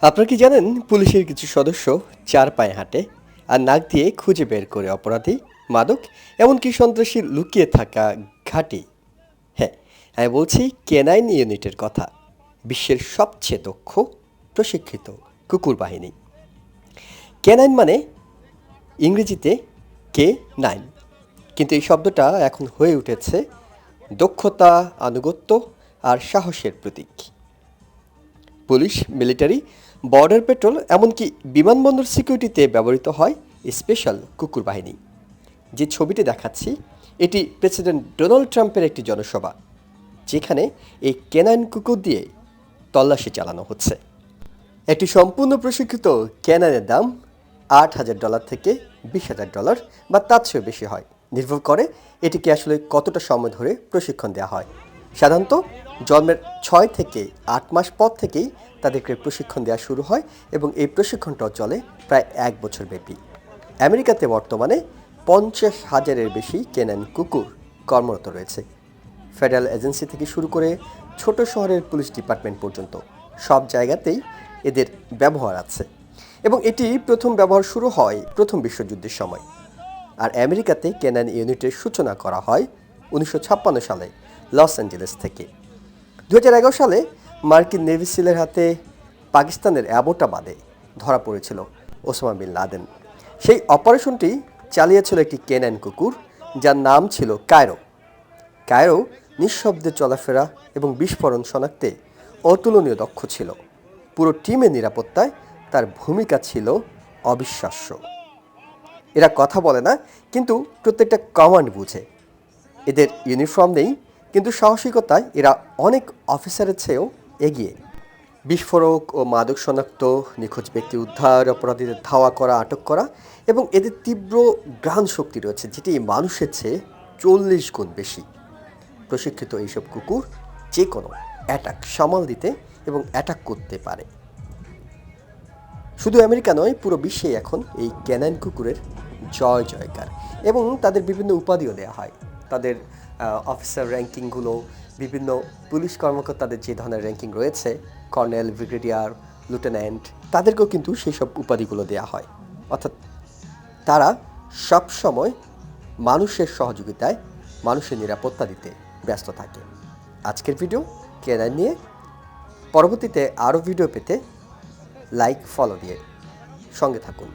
আপনারা কি জানেন পুলিশের কিছু সদস্য চার পায়ে হাঁটে আর নাক দিয়ে খুঁজে বের করে অপরাধী, মাদক, এমনকি সন্ত্রাসী লুকিয়ে থাকা ঘাঁটি। হ্যাঁ, আমি বলছি কেনাইন ইউনিটের কথা। বিশ্বের সবচেয়ে দক্ষ প্রশিক্ষিত কুকুর বাহিনী। কেনাইন মানে ইংরেজিতে K9, কিন্তু এই শব্দটা এখন হয়ে উঠেছে দক্ষতা, আনুগত্য আর সাহসের প্রতীক। পুলিশ, মিলিটারি, বর্ডার পেট্রোল, এমনকি বিমানবন্দর সিকিউরিটিতে ব্যবহৃত হয় স্পেশাল কুকুর বাহিনী। যে ছবিটি দেখাচ্ছি এটি প্রেসিডেন্ট ডোনাল্ড ট্রাম্পের একটি জনসভা, যেখানে এই ক্যানাইন কুকুর দিয়ে তল্লাশি চালানো হচ্ছে। একটি সম্পূর্ণ প্রশিক্ষিত ক্যানাইনের দাম $8,000 থেকে $20,000 বা তার চেয়েও বেশি হয়। নির্ভর করে এটিকে আসলে কতটা সময় ধরে প্রশিক্ষণ দেওয়া হয়। সাধারণত জন্মের 6 থেকে 8 মাস পর থেকেই তাদেরকে প্রশিক্ষণ দেওয়া শুরু হয় এবং এই প্রশিক্ষণটাও চলে প্রায় 1 বছর ব্যাপী। আমেরিকাতে বর্তমানে 50,000-এর বেশি ক্যানাইন কুকুর কর্মরত রয়েছে। ফেডারেল এজেন্সি থেকে শুরু করে ছোট শহরের পুলিশ ডিপার্টমেন্ট পর্যন্ত সব জায়গাতেই এদের ব্যবহার আছে এবং এটি প্রথম ব্যবহার শুরু হয় প্রথম বিশ্বযুদ্ধের সময়। আর আমেরিকাতে ক্যানাইন ইউনিটের সূচনা করা হয় 1956 সালে লস অ্যাঞ্জেলেস থেকে। 2011 সালে মার্কিন নেভি সিলের হাতে পাকিস্তানের অ্যাবোটাবাদে ধরা পড়েছিল ওসামা বিন লাদেন। সেই অপারেশনটি চালিয়েছিল একটি ক্যানাইন কুকুর, যার নাম ছিল কায়রো। কায়রো নিঃশব্দে চলাফেরা এবং বিস্ফোরণ শনাক্তে অতুলনীয় দক্ষ ছিল। পুরো টিমের নিরাপত্তায় তার ভূমিকা ছিল অবিশ্বাস্য। এরা কথা বলে না, কিন্তু প্রত্যেকটা কমান্ড বুঝে। এদের ইউনিফর্ম নেই, কিন্তু সাহসিকতায় এরা অনেক অফিসারের চেয়েও এগিয়ে। বিস্ফোরক ও মাদক শনাক্ত, নিখোঁজ ব্যক্তি উদ্ধার, অপরাধীদের ধাওয়া করা, আটক করা, এবং এদের তীব্র ঘ্রাণ শক্তি রয়েছে যেটি মানুষের চেয়ে 40 গুণ বেশি। প্রশিক্ষিত এইসব কুকুর যে কোনো অ্যাটাক সামাল দিতে এবং অ্যাটাক করতে পারে। শুধু আমেরিকা নয়, পুরো বিশ্বেই এখন এই ক্যানাইন কুকুরের জয় জয়কার এবং তাদের বিভিন্ন উপাধিও দেওয়া হয়। তাদের অফিসার র্যাঙ্কিংগুলো, বিভিন্ন পুলিশ কর্মকর্তাদের যে ধরনের র্যাঙ্কিং রয়েছে, কর্নেল, ব্রিগেডিয়ার, লিউটেন্যান্ট, তাদেরকেও কিন্তু সেই সব উপাধিগুলো দেওয়া হয়। অর্থাৎ তারা সবসময় মানুষের সহযোগিতায় মানুষের নিরাপত্তা দিতে ব্যস্ত থাকে। আজকের ভিডিও ক্যানাইন নিয়ে। পরবর্তীতে আরও ভিডিও পেতে লাইক, ফলো দিয়ে সঙ্গে থাকুন।